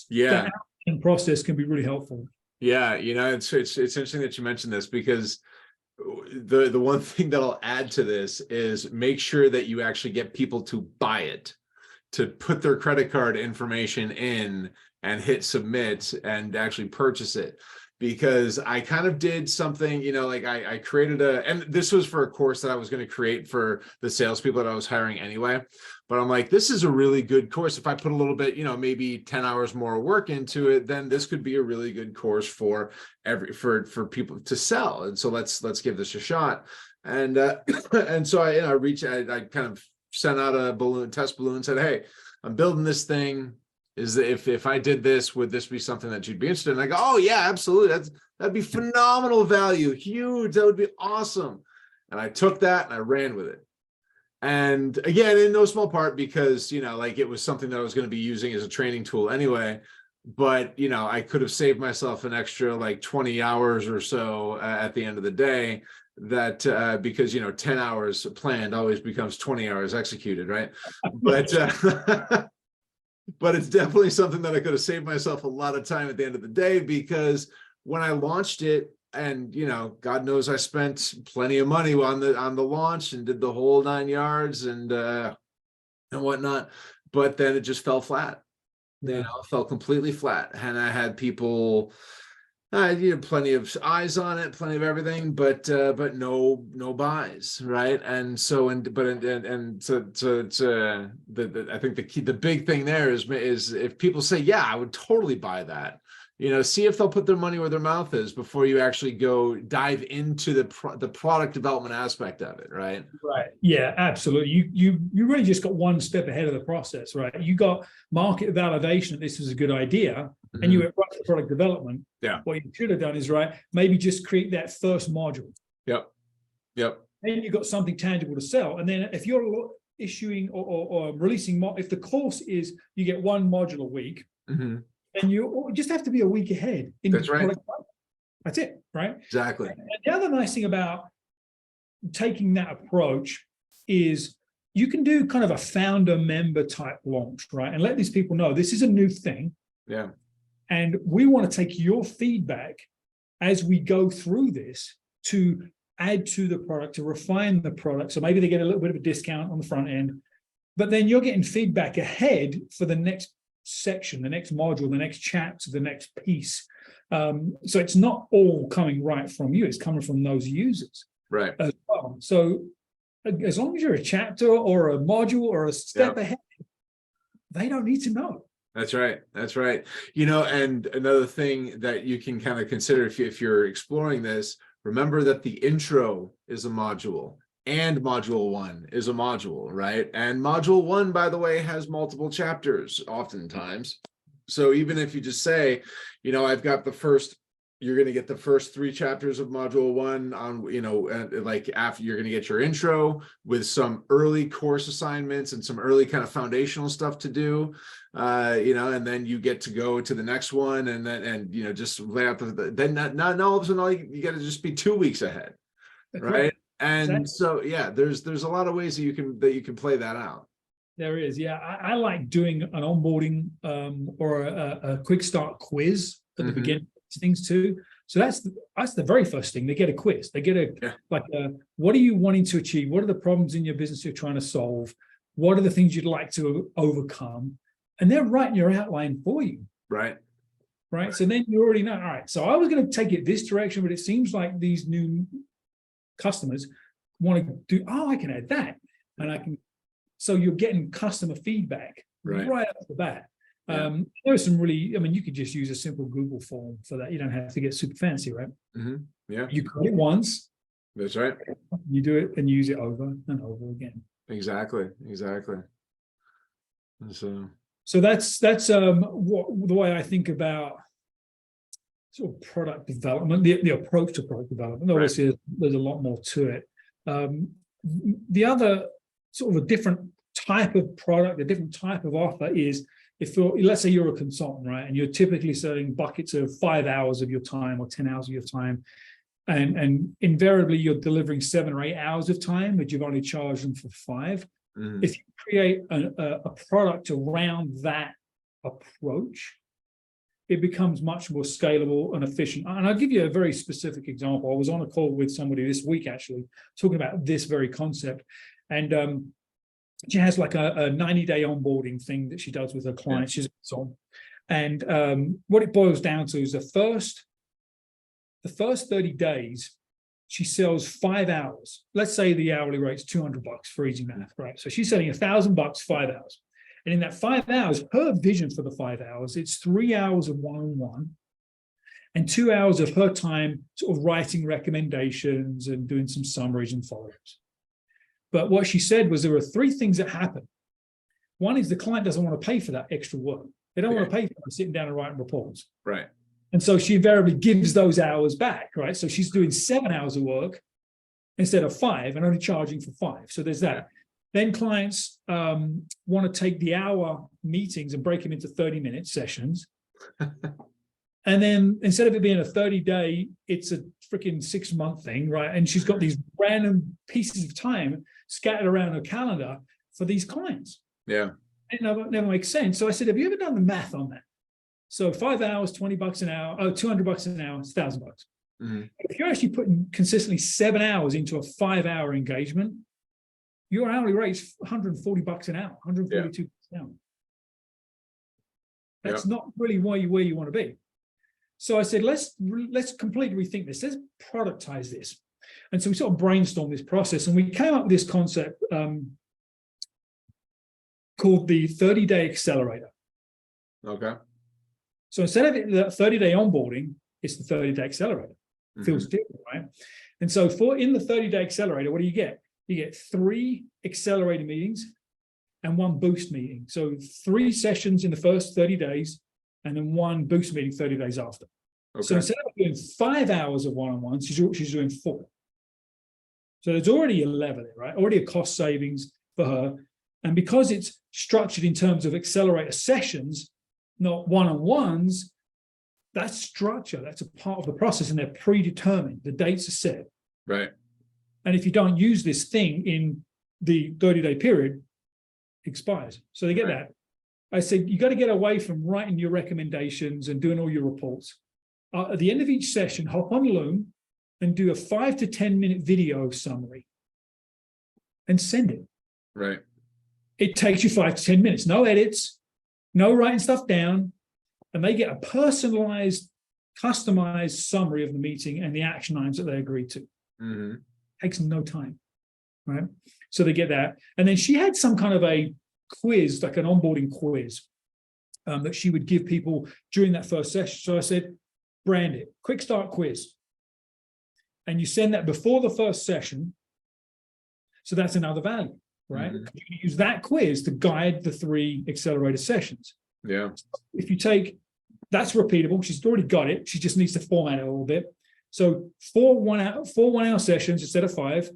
Yeah. That process can be really helpful. Yeah, you know, it's interesting that you mentioned this, because the one thing that I'll add to this is make sure that you actually get people to buy it, to put their credit card information in and hit submit and actually purchase it. Because I kind of did something, you know, like I created and this was for a course that I was going to create for the salespeople that I was hiring anyway. But I'm like, this is a really good course. If I put a little bit, you know, maybe 10 hours more work into it, then this could be a really good course for people to sell. And so let's give this a shot. And and so I kind of sent out a test balloon and said, hey, I'm building this thing. Is that if I did this, would this be something that you'd be interested in? And I go, oh yeah, absolutely. That'd be phenomenal value, huge. That would be awesome. And I took that and I ran with it. And again, in no small part because, you know, like it was something that I was going to be using as a training tool anyway. But, you know, I could have saved myself an extra like 20 hours or so at the end of the day, that because, you know, 10 hours planned always becomes 20 hours executed, right? But it's definitely something that I could have saved myself a lot of time at the end of the day, because when I launched it, and you know, God knows I spent plenty of money on the launch and did the whole 9 yards and whatnot, but then it just fell flat. You know, it fell completely flat, and I had people. You know, plenty of eyes on it, plenty of everything, but no buys, right? And so I think the big thing there is if people say, yeah, I would totally buy that, you know, see if they'll put their money where their mouth is before you actually go dive into the product development aspect of it, right? Right. Yeah, absolutely. You really just got one step ahead of the process, right? You got market validation that this is a good idea, and you went right to product development. Yeah. What you should have done is maybe just create that first module. Yep. Then you got something tangible to sell, and then if you're issuing or releasing, if the course is you get one module a week, Mhm. and you just have to be a week ahead in That's right. product. That's it, right? Exactly. And the other nice thing about taking that approach is you can do kind of a founder member type launch, right? And let these people know this is a new thing. Yeah. And we want to take your feedback as we go through this to add to the product, to refine the product. So maybe they get a little bit of a discount on the front end, but then you're getting feedback ahead for the next section, the next module, the next chapter, the next piece. So it's not all coming right from you, it's coming from those users. Right. As well. So as long as you're a chapter or a module or a step ahead, they don't need to know. That's right. That's right. You know, and another thing that you can kind of consider if you're exploring this, remember that the intro is a module and module 1 is a module, right? And module 1, by the way, has multiple chapters oftentimes. So even if you just say, you know, I've got the first, you're going to get the first 3 chapters of module 1 on, you know, like after you're going to get your intro with some early course assignments and some early kind of foundational stuff to do, you know, and then you get to go to the next one and then, and, you know, just lay out then not all of a sudden you got to just be 2 weeks ahead. Right. And exactly. So, yeah, there's a lot of ways that you can play that out. There is. Yeah. I like doing an onboarding or a quick start quiz at the beginning of things too. So that's the very first thing. They get a quiz. They get what are you wanting to achieve? What are the problems in your business you're trying to solve? What are the things you'd like to overcome? And they're writing your outline for you. Right. Right. So then you already know, all right, so I was going to take it this direction, but it seems like these new customers want to do, I can add that. And I can, so you're getting customer feedback right off the bat. There are some really, I mean, you could just use a simple Google form for that. You don't have to get super fancy, right? Yeah. You code it once. That's right. You do it and use it over and over again. Exactly. So that's the way I think about sort of product development, the approach to product development. Obviously, there's a lot more to it. The other sort of a different type of product, a different type of offer is if let's say you're a consultant, right, and you're typically selling buckets of 5 hours of your time or 10 hours of your time, and invariably you're delivering 7 or 8 hours of time, but you've only charged them for 5. If you create a product around that approach, it becomes much more scalable and efficient. And I'll give you a very specific example. I was on a call with somebody this week, actually, talking about this very concept. And she has like a 90-day onboarding thing that she does with her clients. She's on. And what it boils down to is the first 30 days, she sells 5 hours. Let's say the hourly rate's $200 for easy math, right? So she's selling $1,000, 5 hours. And in that 5 hours, her vision for the 5 hours, it's 3 hours of one-on-one and 2 hours of her time sort of writing recommendations and doing some summaries and follow-ups. But what she said was there are 3 things that happen. One is the client doesn't want to pay for that extra work. They don't want to pay for sitting down and writing reports. Right. And so she invariably gives those hours back, right? So she's doing 7 hours of work instead of 5 and only charging for 5. So there's that. Then clients want to take the hour meetings and break them into 30-minute sessions. And then instead of it being a 30-day, it's a freaking 6-month thing, right? And she's got these random pieces of time scattered around her calendar for these clients. Yeah. It never makes sense. So I said, have you ever done the math on that? So 5 hours, $20 an hour, $200 an hour, it's $1,000. If you're actually putting consistently 7 hours into a 5-hour engagement, your hourly rate's $140 an hour, $142 an hour. That's not really where you want to be. So I said, let's completely rethink this. Let's productize this. And so we sort of brainstormed this process, and we came up with this concept called the 30-day accelerator. Okay. So instead of the 30-day onboarding, it's the 30-day accelerator. Feels different, right? And so in the 30-day accelerator, what do you get? You get 3 accelerator meetings and 1 boost meeting. So 3 sessions in the first 30 days and then 1 boost meeting 30 days after. Okay. So instead of doing 5 hours of one-on-one, she's doing 4. So there's already a level there, right? Already a cost savings for her. And because it's structured in terms of accelerator sessions, not one-on-ones, that's structure, that's a part of the process, and they're predetermined. The dates are set. Right. And if you don't use this thing in the 30-day period, it expires. So they get Right. that. I said, you got to get away from writing your recommendations and doing all your reports. At the end of each session, hop on Loom and do a 5 to 10 minute video summary and send it. Right. It takes you 5 to 10 minutes, no edits, no writing stuff down, and they get a personalized, customized summary of the meeting and the action items that they agreed to. Mm-hmm. Takes no time, right? So they get that. And then she had some kind of a quiz, like an onboarding quiz, that she would give people during that first session. So I said, brand it, quick start quiz. And you send that before the first session. So that's another value, right? Mm-hmm. You can use that quiz to guide the 3 accelerator sessions. Yeah. If you take, that's repeatable. She's already got it. She just needs to format it a little bit. So 4 one-hour sessions instead of 5.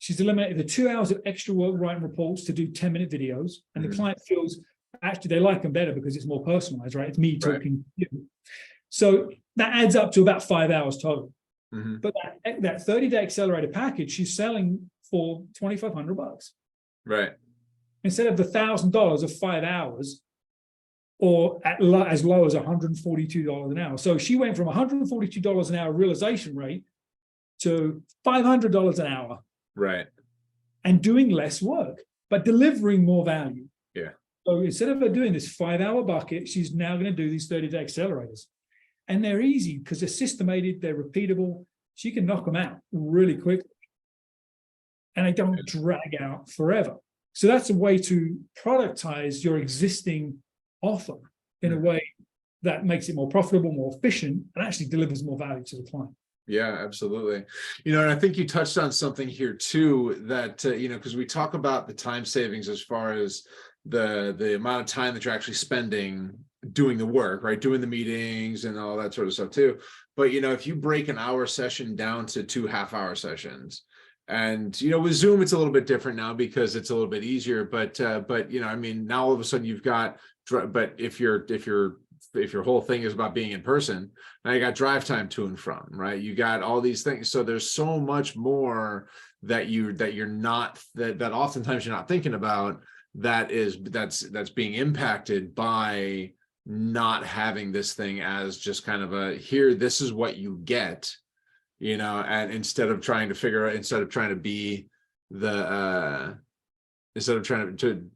She's eliminated the 2 hours of extra work writing reports to do 10-minute videos. And the client feels, actually, they like them better because it's more personalized, right? It's me talking to you. So that adds up to about 5 hours total. Mm-hmm. But that 30-day accelerator package, she's selling for $2,500. Right. Instead of the $1,000 of 5 hours, or as low as $142 an hour. So she went from $142 an hour realization rate to $500 an hour. Right. And doing less work, but delivering more value. Yeah. So instead of her doing this 5-hour bucket, she's now going to do these 30-day accelerators. And they're easy because they're systemated, they're repeatable. She can knock them out really quickly. And they don't drag out forever. So that's a way to productize your existing offer in a way that makes it more profitable, more efficient, and actually delivers more value to the client. Yeah, absolutely. And I think you touched on something here too, that, because we talk about the time savings as far as the amount of time that you're actually spending doing the work, right? Doing the meetings and all that sort of stuff too. But, if you break an hour session down to 2 half-hour sessions, and, with Zoom, it's a little bit different now because it's a little bit easier, but now all of a sudden you've got, but if your whole thing is about being in person, now you got drive time to and from, right? You got all these things. So there's so much more that oftentimes you're not thinking about that's being impacted by not having this thing as just kind of this is what you get, and instead of trying to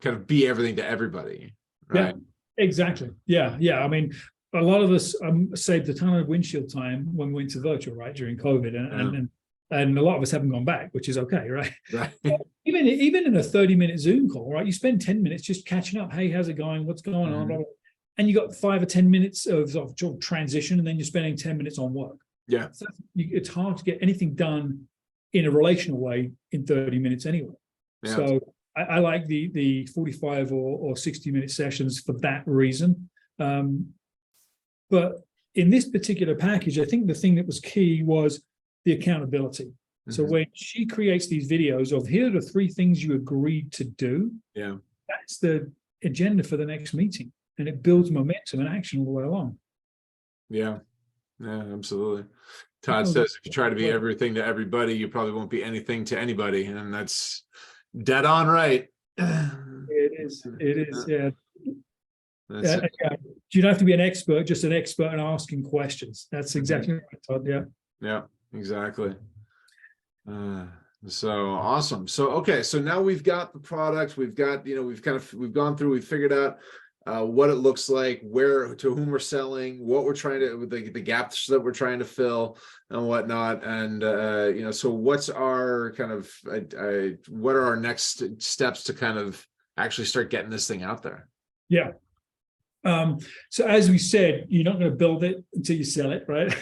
kind of be everything to everybody. Right. Yeah, exactly. Yeah. I mean, a lot of us saved a ton of windshield time when we went to virtual, right, during COVID, and a lot of us haven't gone back, which is okay, right? Right. Even in a 30-minute Zoom call, right? You spend 10 minutes just catching up. Hey, how's it going? What's going on? And you got 5 or 10 minutes of transition, and then you're spending 10 minutes on work. Yeah. So it's hard to get anything done in a relational way in 30 minutes anyway. Yeah. So I like the 45 or 60-minute sessions for that reason. But in this particular package, I think the thing that was key was the accountability. Mm-hmm. So when she creates these videos of here are the 3 things you agreed to do, that's the agenda for the next meeting. And it builds momentum and action all the way along. Yeah, absolutely. Todd says if you try to be everything to everybody, you probably won't be anything to anybody. And that's dead on right. It is, yeah. You don't have to be an expert, just an expert in asking questions. That's exactly right, Todd. Yeah, exactly. So awesome. So, okay. So now we've got the product, we've got, we've gone through, we've figured out what it looks like, where, to whom we're selling, what we're trying to, the gaps that we're trying to fill and whatnot. And, so what's our kind of, what are our next steps to kind of actually start getting this thing out there? Yeah. So as we said, you're not going to build it until you sell it, right?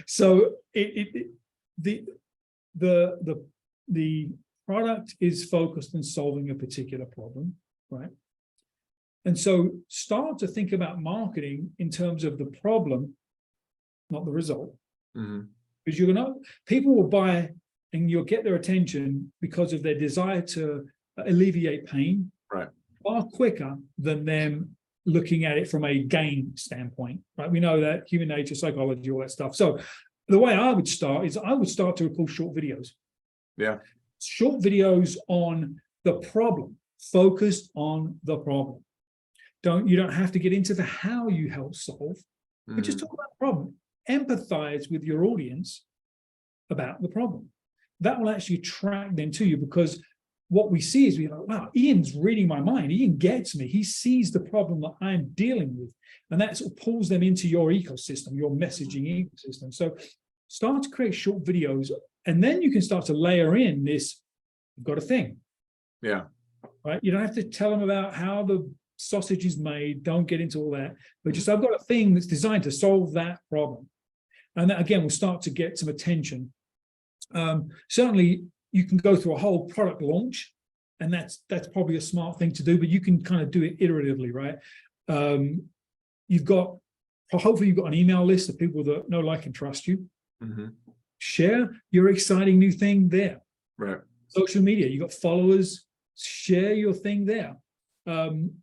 So the product is focused on solving a particular problem, right? And so start to think about marketing in terms of the problem, not the result. Mm-hmm. Because people will buy and you'll get their attention because of their desire to alleviate pain Right. far quicker than them looking at it from a gain standpoint, right? We know that human nature, psychology, all that stuff. So the way I would start is I would start to record short videos. Yeah. Short videos on the problem, focused on the problem. You don't have to get into the how you help solve, but just talk about the problem. Empathize with your audience about the problem. That will actually attract them to you, because what we see is we're like, wow, Ian's reading my mind. Ian gets me. He sees the problem that I'm dealing with. And that sort of pulls them into your ecosystem, your messaging ecosystem. So start to create short videos, and then you can start to layer in this, you've got a thing. Yeah. Right? You don't have to tell them about how the sausage is made. Don't get into all that. But just, I've got a thing that's designed to solve that problem. And that, again, will start to get some attention. Certainly, you can go through a whole product launch, and that's probably a smart thing to do, but you can kind of do it iteratively, right? Hopefully you've got an email list of people that know, like, and trust you. Share your exciting new thing there. Right. Social media, you got followers, share your thing there. And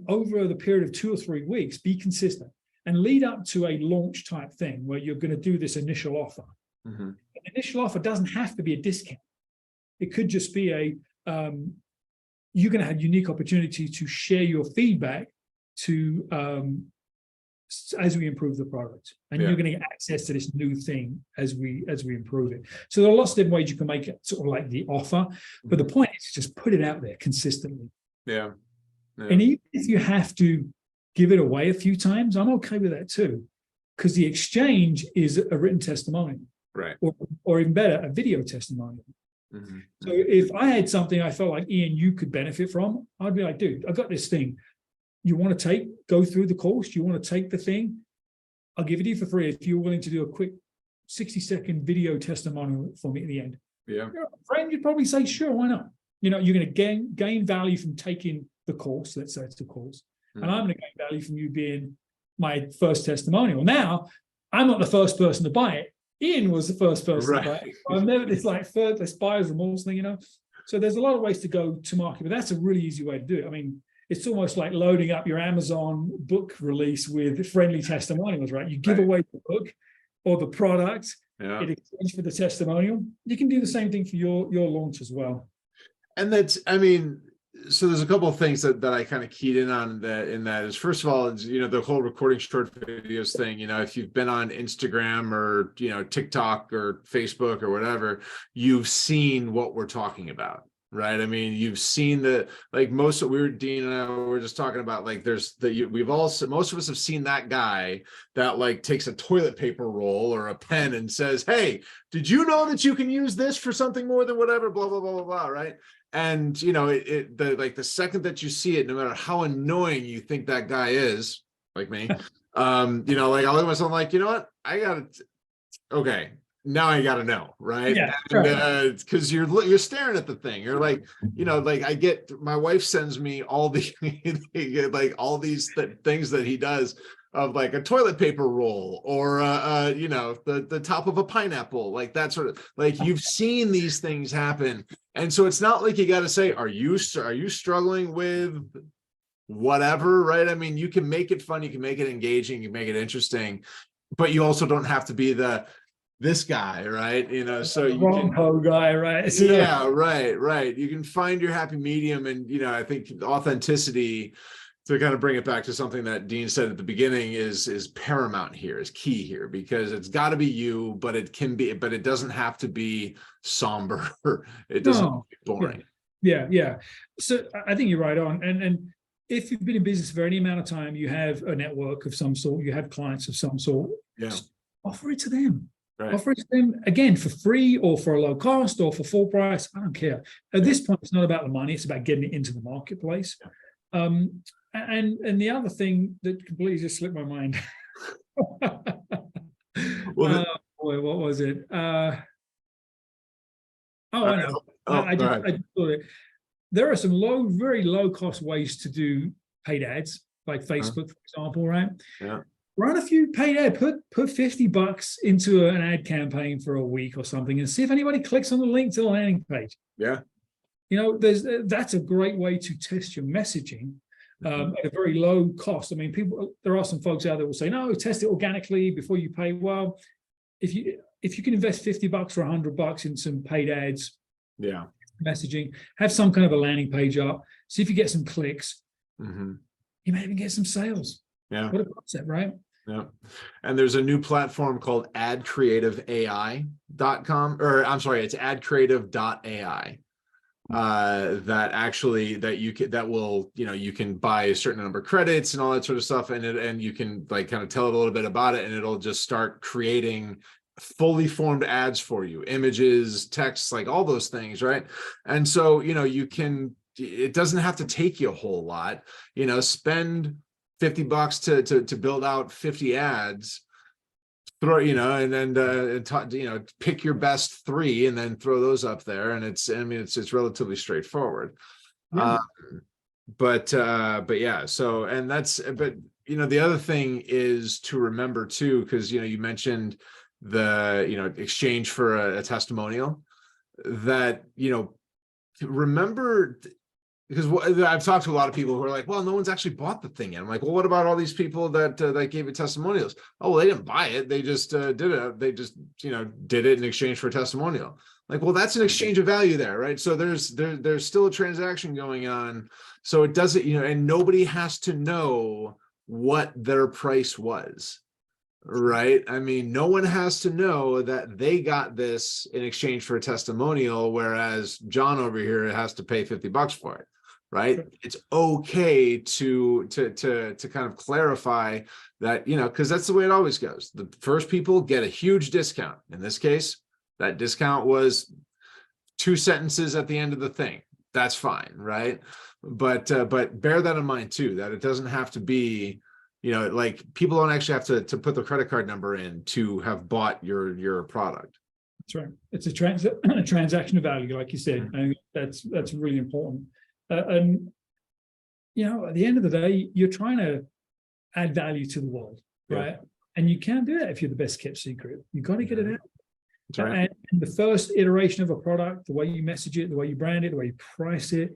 over the period of 2 or 3 weeks, be consistent and lead up to a launch type thing where you're going to do this initial offer. An initial offer doesn't have to be a discount. It could just be you're going to have unique opportunity to share your feedback to as we improve the product, and you're going to get access to this new thing as we improve it. So there are lots of different ways you can make it sort of like the offer, but the point is just put it out there consistently. Yeah. And even if you have to give it away a few times, I'm okay with that too, because the exchange is a written testimonial. Right. Or even better, a video testimonial. So if I had something I felt like, Ian, you could benefit from, I'd be like, dude, I got this thing. You want to go through the course? You want to take the thing? I'll give it to you for free if you're willing to do a quick 60-second video testimonial for me at the end. Yeah. You're a friend, you'd probably say, sure, why not? You know, you're going to gain value from taking the course. Let's say it's a course. And I'm going to gain value from you being my first testimonial. Now, I'm not the first person to buy it. Ian was the first person to buy it. I've never, it's like this buyer's remorse thing, you know? So there's a lot of ways to go to market, but that's a really easy way to do it. I mean, it's almost like loading up your Amazon book release with friendly testimonials, right? You give away the book or the product in exchange for the testimonial. You can do the same thing for your launch as well. And that's, I mean, so there's a couple of things that I kind of keyed in on that is, first of all, it's, you know, the whole recording short videos thing. You know, if you've been on Instagram or, you know, TikTok or Facebook or whatever, you've seen what we're talking about, right? I mean, you've seen Dean and I were just talking about, like, most of us have seen that guy that, like, takes a toilet paper roll or a pen and says, hey, did you know that you can use this for something more than whatever, blah, blah, blah, blah, blah, right? And, you know, the second that you see it, no matter how annoying you think that guy is, like me, you know, like, I look at myself like, you know what, okay, now I gotta know, right? Yeah, and because you're staring at the thing. You're like, you know, like, my wife sends me all the like all these things that he does, of like a toilet paper roll or you know, the top of a pineapple, like that sort of, like, you've seen these things happen. And so it's not like you got to say, are you struggling with whatever, right? I mean, you can make it fun, you can make it engaging, you can make it interesting, but you also don't have to be this guy, right? You know, so you wrong ho guy, right? Yeah, right. You can find your happy medium, and, you know, I think authenticity, to kind of bring it back to something that Dean said at the beginning, is paramount here, is key here, because it's got to be you, but it doesn't have to be somber. It doesn't have to be boring. Yeah. So I think you're right on. And if you've been in business for any amount of time, you have a network of some sort, you have clients of some sort. Yeah. Offer it to them. Right. Offer it to them, again, for free or for a low cost or for full price. I don't care. At this point, it's not about the money. It's about getting it into the marketplace. And the other thing that completely just slipped my mind. Boy, what was it? I know. I just thought it. There are some very low cost ways to do paid ads, like Facebook, for example, right? Yeah. Run a few paid ads. Put $50 into an ad campaign for a week or something, and see if anybody clicks on the link to the landing page. Yeah. that's a great way to test your messaging at a very low cost. I mean, there are some folks out there will say, no, test it organically before you pay. Well, if you can invest $50 or $100 in some paid ads, messaging, have some kind of a landing page up, see if you get some clicks, you may even get some sales. What a concept, right? Yeah. And there's a new platform called adcreativeai.com, or I'm sorry, it's adcreative.ai. You can buy a certain number of credits and all that sort of stuff, and you can like kind of tell it a little bit about it, and it'll just start creating fully formed ads for you, images, text, like all those things, right? And so it doesn't have to take you a whole lot, spend $50 to build out 50 ads, and then pick your best 3 and then throw those up there, and it's relatively straightforward. But yeah, so, and the other thing is to remember too, because you mentioned the exchange for a testimonial, that remember, because I've talked to a lot of people who are like, well, no one's actually bought the thing yet. I'm like, well, what about all these people that gave it testimonials? Oh, well, they didn't buy it. They just did it. They just, did it in exchange for a testimonial. Like, well, that's an exchange of value there, right? So there's still a transaction going on. So it doesn't, and nobody has to know what their price was, right? I mean, no one has to know that they got this in exchange for a testimonial, whereas John over here has to pay $50 for it. Right. Sure. It's okay to kind of clarify that, because that's the way it always goes. The first people get a huge discount. In this case, that discount was 2 sentences at the end of the thing. That's fine, right? But bear that in mind too, that it doesn't have to be, like people don't actually have to put their credit card number in to have bought your product. That's right. It's a transaction of value, like you said. And that's really important. And at the end of the day, you're trying to add value to the world, right? And you can't do that if you're the best kept secret. You've got to get it out. That's right. And the first iteration of a product, the way you message it, the way you brand it, the way you price it,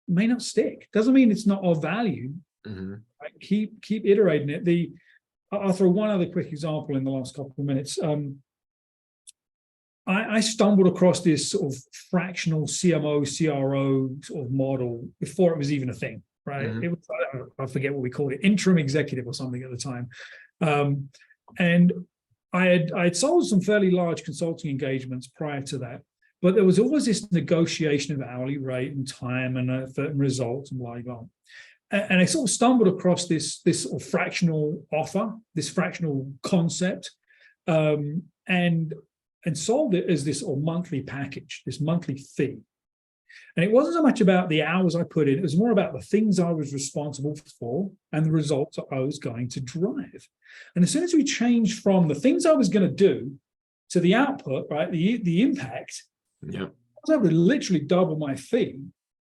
may not stick. Doesn't mean it's not of value. Right? Keep iterating it. I'll throw one other quick example in the last couple of minutes. I stumbled across this sort of fractional CMO, CRO sort of model before it was even a thing, right? It was, I forget what we called it, interim executive or something at the time. And I had sold some fairly large consulting engagements prior to that, but there was always this negotiation of hourly rate and time and results and blah, blah. And I sort of stumbled across this sort of fractional offer, this fractional concept, and sold it as this monthly package, this monthly fee. And it wasn't so much about the hours I put in, it was more about the things I was responsible for and the results I was going to drive. And as soon as we changed from the things I was going to do to the output, right, the impact, I was able to literally double my fee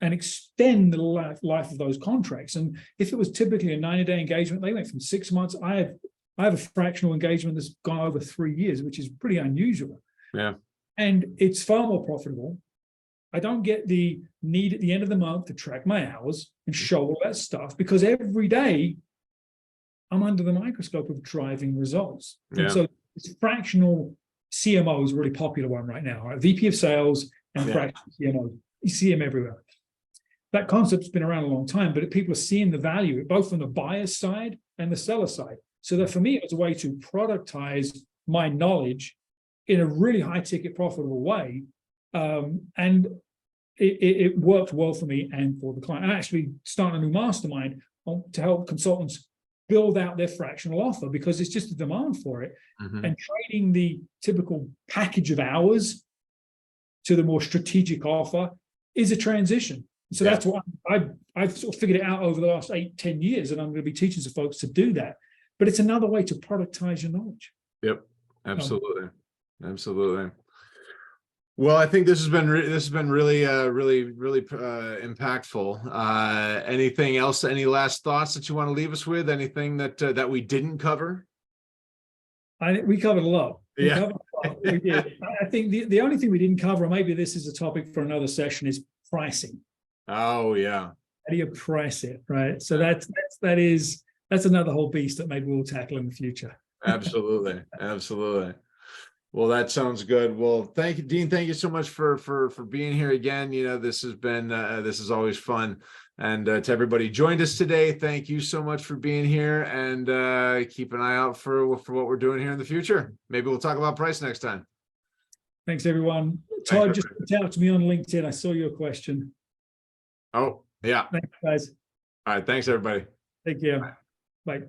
and extend the life of those contracts. And if it was typically a 90-day engagement, they went from 6 months. I have a fractional engagement that's gone over 3 years, which is pretty unusual. Yeah. And it's far more profitable. I don't get the need at the end of the month to track my hours and show all that stuff, because every day I'm under the microscope of driving results. Yeah. And so this fractional CMO is a really popular one right now, right? VP of sales and fractional CMO. You see them everywhere. That concept's been around a long time, but people are seeing the value, both from the buyer side and the seller side. So that for me, it was a way to productize my knowledge in a really high ticket profitable way. And it worked well for me and for the client. I actually started a new mastermind to help consultants build out their fractional offer, because it's just a demand for it. And trading the typical package of hours to the more strategic offer is a transition. So that's what I've sort of figured it out over the last 8-10 years, and I'm going to be teaching some folks to do that. But it's another way to productize your knowledge. Yep, absolutely, absolutely. Well, I think this has been really impactful. Anything else? Any last thoughts that you want to leave us with? Anything that we didn't cover? We covered a lot. We did. I think the only thing we didn't cover, maybe this is a topic for another session, is pricing. Oh yeah. How do you price it, right? So that's another whole beast that maybe we'll tackle in the future. Absolutely. Absolutely. Well, that sounds good. Well, thank you, Dean. Thank you so much for being here again. You know, this has been this is always fun. And to everybody joined us today, thank you so much for being here, and keep an eye out for what we're doing here in the future. Maybe we'll talk about price next time. Thanks, everyone. Thanks, Todd just reached out to me on LinkedIn. I saw your question. Oh, yeah. Thanks, guys. All right. Thanks, everybody. Take care. Bye.